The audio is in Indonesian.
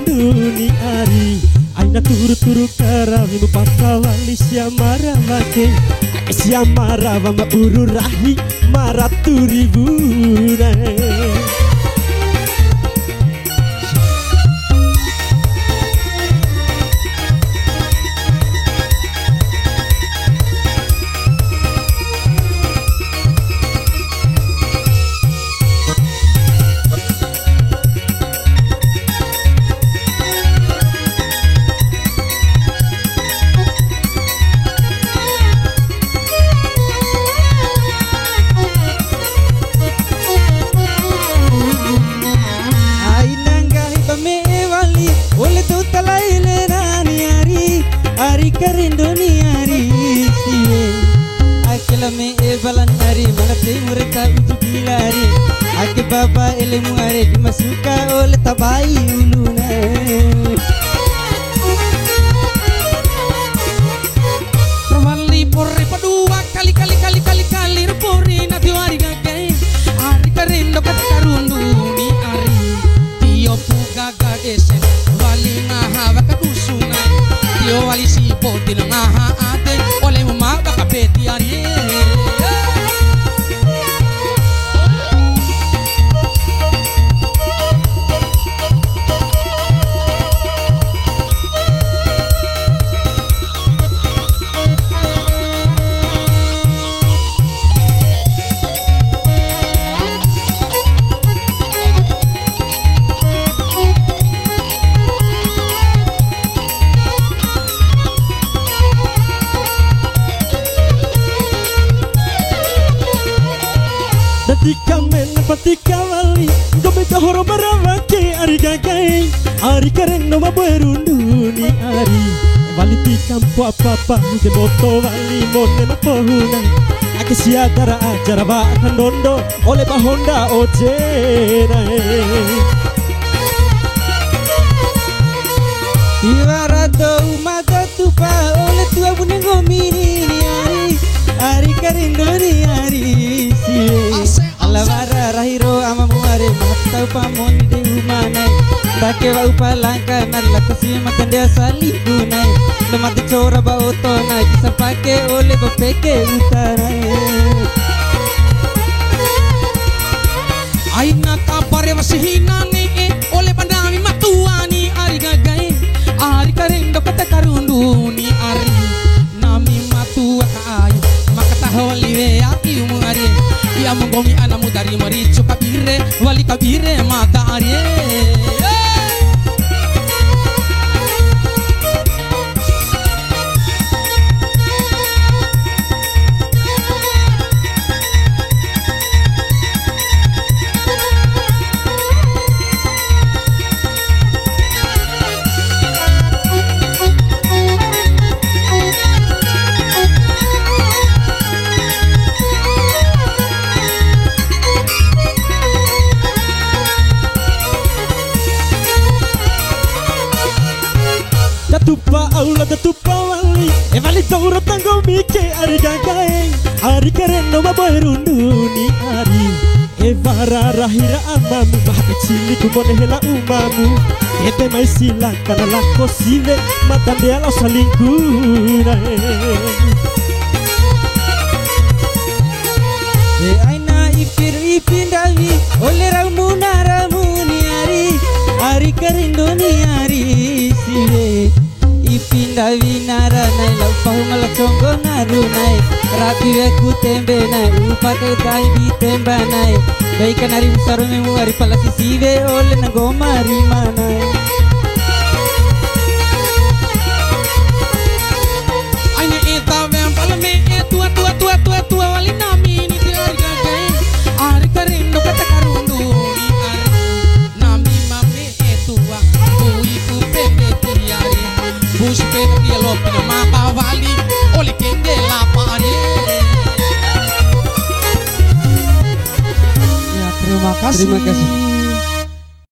berunduni ari aina turu-turu karawinu pakawali siamara make siamara mama ururahi maraturi buna. Karindoni ari siwe akila me evalan ari manate mureka ujugilari ake baba elemu are dimasuka oleh tabai uluna Pramali porre padua kali repori na dio ari gagai ari karindo kata karunduni ari tio puga gadesen wali ngaha wakadusuna yo wali si poti na ngaha ate ole mama bakapeti ari Datika mena patika wali Gometa horo marawake ari gagai Ari karen no berunduni ari Wali tikampo apa-apa Nuge moto wali mone mapohuna Ake siagara ajara bakan dondo Ole bahonda ojena Iwarato umaga tupa Ole tua bunengo mini ari Ari karindoni ari Alavara rahiro amamu are mahta upamon de umanai Dake wa upalangka nalla kasi matandya saligunai Lemati chora ba otonai bisa pake ole bapeke utarai Aina kapare wasihinani ole pandami matuani ari gagai Ari karindo kata karunduni ari Nami matua kai makataholi we aki umari Ya menggomi anamu dari mericu kabire wali kabire mata arye Datupa aula datupa wali Evali tauro tango mike ari gagai Ari karen no berunduni ari Evara rahira amamu Maha cili kumone hela umamu Ete mai silang kana lako sive Matandea lau salingkuna aina ipindawi ole ramuni ari Ari karindoni ari siwe Ipindawi naranai lau pahu malak chongo narunai Rapi weku tembe nai upate utai di temba nai Baikan ari usarume mu ari palasi siwe ole nagomari manai Aina eta vem palame tua wali nami ni di ari gagai Ari karindo kata karunduni ari Nami mame etua uiku pepe tiari Bus pepe dia lopina mapa wali ole kende lapari Ya terima kasih